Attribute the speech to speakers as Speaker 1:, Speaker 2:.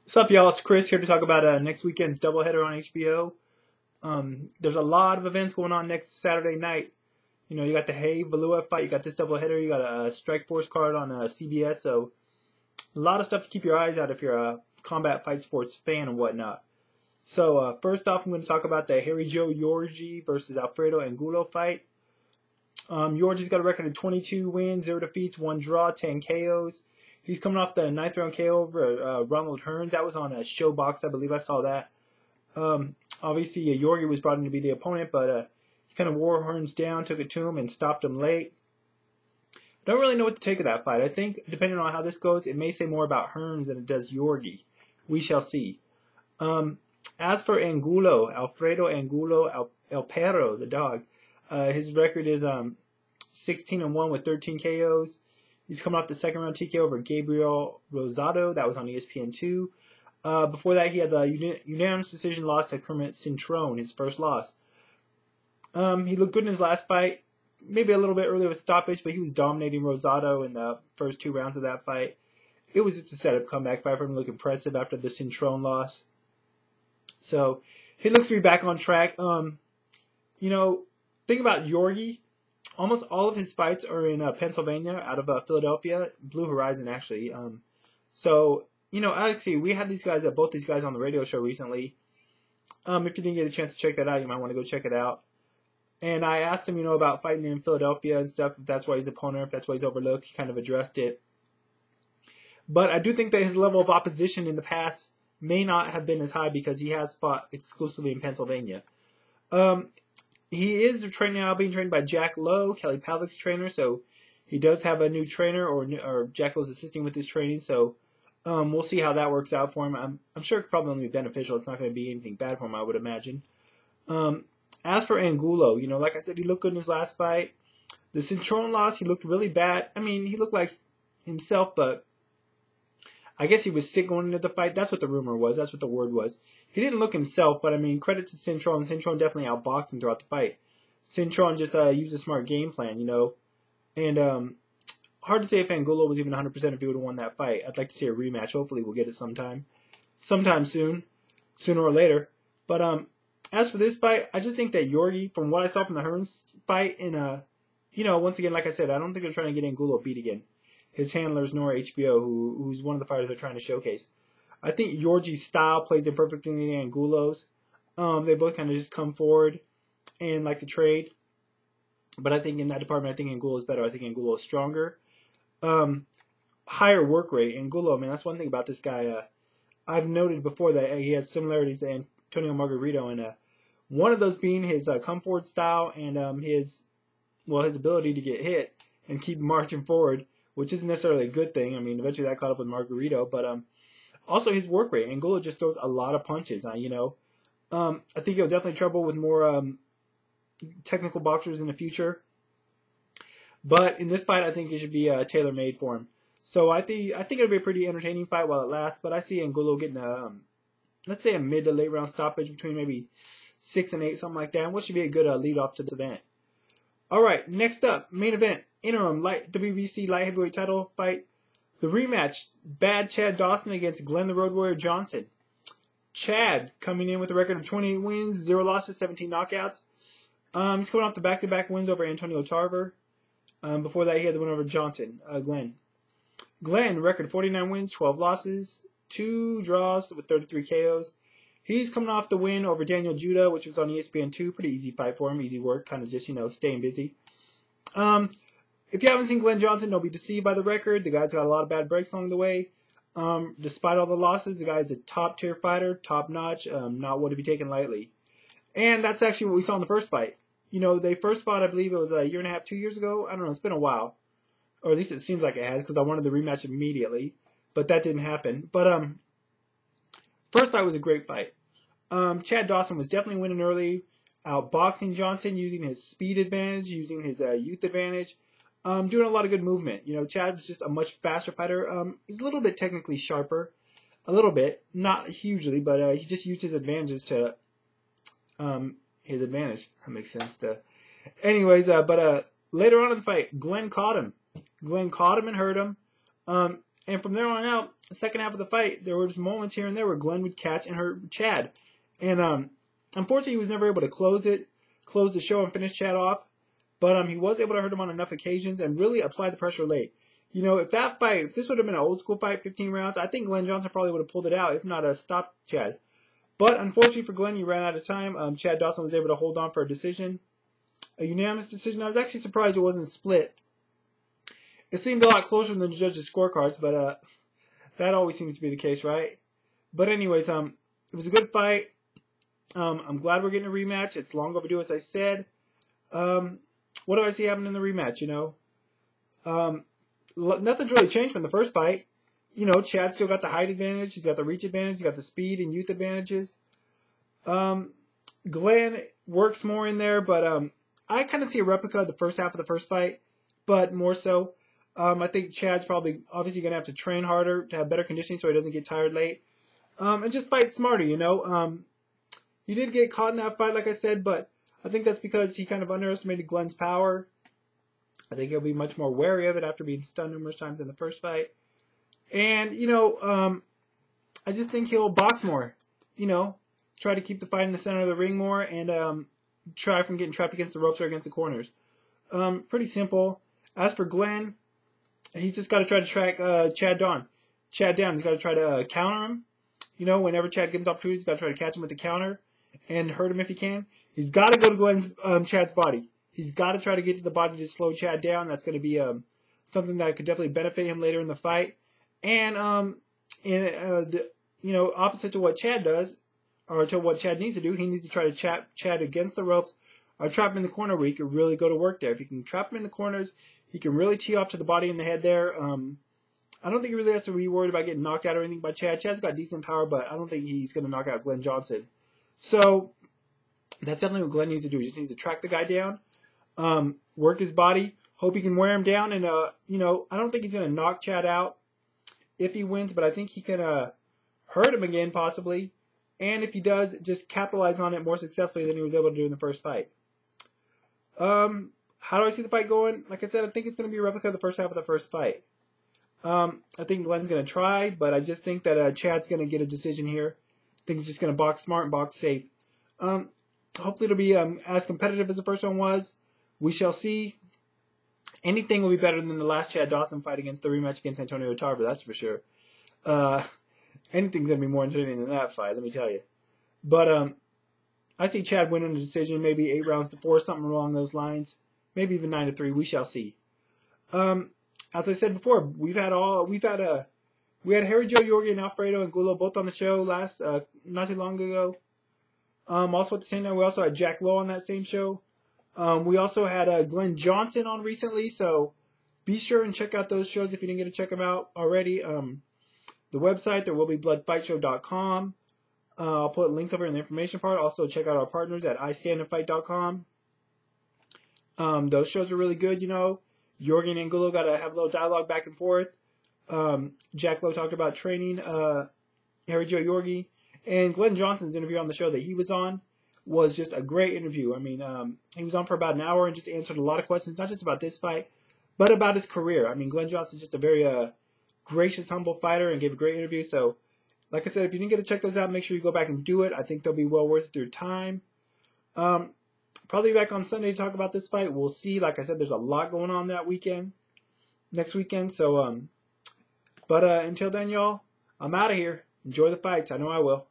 Speaker 1: What's up, y'all? It's Chris here to talk about next weekend's doubleheader on HBO. There's a lot of events going on next Saturday night. You know, you got the Hey Valua fight, you got this doubleheader, you got a Strike Force card on CBS, so a lot of stuff to keep your eyes out if you're a combat fight sports fan and whatnot. So first off, I'm going to talk about the Harry Joe Yorgey versus Alfredo Angulo fight. Yorgey's got a record of 22 wins, 0 defeats, 1 draw, 10 KOs. He's coming off the 9th round KO over Ronald Hearns. That was on a Showbox, I believe I saw that. Obviously, Yorgey was brought in to be the opponent, but he kind of wore Hearns down, took it to him, and stopped him late. Don't really know what to take of that fight. I think, depending on how this goes, it may say more about Hearns than it does Yorgey. We shall see. As for Angulo, Alfredo Angulo, El Perro, the dog, his record is 16-1 with 13 KOs. He's coming off the 2nd round TKO over Gabriel Rosado. That was on ESPN2. Before that, he had the unanimous decision loss to Kermit Cintrone, his first loss. He looked good in his last fight. Maybe a little bit earlier with stoppage, but he was dominating Rosado in the first 2 rounds of that fight. It was just a setup comeback fight for him to look impressive after the Cintrone loss. So he looks to be back on track. You know, think about Yorgey. Almost all of his fights are in Pennsylvania, out of Philadelphia, Blue Horizon actually. So you know, actually, we had both these guys on the radio show recently. If you didn't get a chance to check that out, you might want to go check it out. And I asked him, you know, about fighting in Philadelphia and stuff. If that's why he's a opponent, if that's why he's overlooked, he kind of addressed it. But I do think that his level of opposition in the past may not have been as high because he has fought exclusively in Pennsylvania. He is now being trained by Jack Lowe, Kelly Pavlik's trainer, so he does have a new trainer, or Jack Lowe's assisting with his training, so we'll see how that works out for him. I'm sure it's probably going to be beneficial. It's not going to be anything bad for him, I would imagine. As for Angulo, you know, like I said, he looked good in his last fight. The Cintrone loss, he looked really bad. I mean, he looked like himself, but I guess he was sick going into the fight. That's what the rumor was. That's what the word was. He didn't look himself, but I mean, credit to Cintrone. Cintrone definitely outboxed him throughout the fight. Cintrone just used a smart game plan, you know. And hard to say if Angulo was even 100% if he would have won that fight. I'd like to see a rematch. Hopefully we'll get it sometime soon, sooner or later. But as for this fight, I just think that Yorgey, from what I saw from the Hearns fight, and you know, once again, like I said, I don't think they're trying to get Angulo beat again. His handlers, nor HBO, who's one of the fighters they're trying to showcase. I think Yorgey's style plays in perfectly in Angulo's. They both kind of just come forward and like to trade. But I think in that department, I think Angulo is better. I think Angulo is stronger. Higher work rate. Angulo, man, that's one thing about this guy. I've noted before that he has similarities to Antonio Margarito, and one of those being his come forward style and his ability to get hit and keep marching forward, which isn't necessarily a good thing. I mean, eventually that caught up with Margarito, but also his work rate. Angulo just throws a lot of punches. You know, I think he'll definitely trouble with more technical boxers in the future. But in this fight, I think it should be tailor-made for him. So I think it'll be a pretty entertaining fight while it lasts. But I see Angulo getting let's say a mid to late round stoppage between maybe 6 and 8, something like that. And what should be a good lead off to this event. All right, next up, main event, interim WBC light heavyweight title fight. The rematch, Bad Chad Dawson against Glen the Road Warrior Johnson. Chad coming in with a record of 28 wins, 0 losses, 17 knockouts. He's coming off the back-to-back wins over Antonio Tarver. Before that, he had the win over Johnson, Glen. Glen, record 49 wins, 12 losses, 2 draws with 33 KOs. He's coming off the win over Daniel Judah, which was on ESPN2. Pretty easy fight for him, easy work, kind of just, you know, staying busy. If you haven't seen Glen Johnson, don't be deceived by the record. The guy's got a lot of bad breaks along the way. Despite all the losses, the guy's a top-tier fighter, top-notch, not one to be taken lightly. And that's actually what we saw in the first fight. You know, they first fought, I believe it was a year and a half, 2 years ago. I don't know, it's been a while. Or at least it seems like it has, because I wanted the rematch immediately. But that didn't happen. But first fight was a great fight. Chad Dawson was definitely winning early, outboxing Johnson, using his speed advantage, using his youth advantage, doing a lot of good movement. You know, Chad was just a much faster fighter. He's a little bit technically sharper, a little bit, not hugely, but he just used his advantages to his advantage. That makes sense. Anyways, but later on in the fight, Glen caught him. Glen caught him and hurt him. And from there on out, the second half of the fight, there were just moments here and there where Glen would catch and hurt Chad. And unfortunately, he was never able to close the show and finish Chad off. But he was able to hurt him on enough occasions and really apply the pressure late. You know, if this would have been an old school fight, 15 rounds, I think Glen Johnson probably would have pulled it out, if not stopped Chad. But unfortunately for Glen, he ran out of time. Chad Dawson was able to hold on for a decision, a unanimous decision. I was actually surprised it wasn't split. It seemed a lot closer than the judges' scorecards, but that always seems to be the case, right? But anyways, it was a good fight. I'm glad we're getting a rematch. It's long overdue, as I said. What do I see happening in the rematch, you know? Nothing's really changed from the first fight. You know, Chad still got the height advantage. He's got the reach advantage. He's got the speed and youth advantages. Glen works more in there, but I kind of see a replica of the first half of the first fight, but more so. I think Chad's probably obviously going to have to train harder to have better conditioning so he doesn't get tired late. And just fight smarter, you know. He did get caught in that fight, like I said, but I think that's because he kind of underestimated Glen's power. I think he'll be much more wary of it after being stunned numerous times in the first fight. And, you know, I just think he'll box more, you know, try to keep the fight in the center of the ring more and try from getting trapped against the ropes or against the corners. Pretty simple. As for Glen, he's just got to try to track Chad down. He's got to try to counter him. You know, whenever Chad gives opportunities, he's got to try to catch him with the counter and hurt him if he can. He's got to go to Chad's body. He's got to try to get to the body to slow Chad down. That's going to be something that could definitely benefit him later in the fight. And you know, opposite to what Chad does, or to what Chad needs to do, he needs to try to trap Chad against the ropes or trap him in the corner where he can really go to work there. If he can trap him in the corners, he can really tee off to the body and the head there. I don't think he really has to be worried about getting knocked out or anything by Chad. Chad's got decent power, but I don't think he's going to knock out Glen Johnson. So that's definitely what Glen needs to do. He just needs to track the guy down, work his body, hope he can wear him down. And, you know, I don't think he's going to knock Chad out if he wins, but I think he can hurt him again possibly. And if he does, just capitalize on it more successfully than he was able to do in the first fight. How do I see the fight going? Like I said, I think it's going to be a replica of the first half of the first fight. I think Glen's going to try, but I just think that Chad's going to get a decision here. I think he's just going to box smart and box safe. Hopefully it'll be as competitive as the first one was. We shall see. Anything will be better than the last Chad Dawson fight against the rematch against Antonio Tarver, that's for sure. Anything's going to be more entertaining than that fight, let me tell you. But I see Chad winning the decision, maybe 8 rounds to 4, something along those lines. Maybe even 9-3. We shall see. As I said before, we had Harry Joe Yorgey and Alfredo Angulo both on the show not too long ago. Also at the same time, we also had Jack Lowe on that same show. We also had Glen Johnson on recently, so be sure and check out those shows if you didn't get to check them out already. The website, therewillbebloodfightshow.com. I'll put links over in the information part. Also, check out our partners at istandandfight.com. Those shows are really good, you know. Yorgey and Angulo got to have a little dialogue back and forth. Jack Lowe talked about training Harry Joe Yorgey. And Glen Johnson's interview on the show that he was on was just a great interview. I mean, he was on for about an hour and just answered a lot of questions, not just about this fight, but about his career. I mean, Glen Johnson's just a very gracious, humble fighter and gave a great interview. So, like I said, if you didn't get to check those out, make sure you go back and do it. I think they'll be well worth your time. Probably back on Sunday to talk about this fight. We'll see. Like I said, there's a lot going on next weekend. So, but until then, y'all, I'm out of here. Enjoy the fights. I know I will.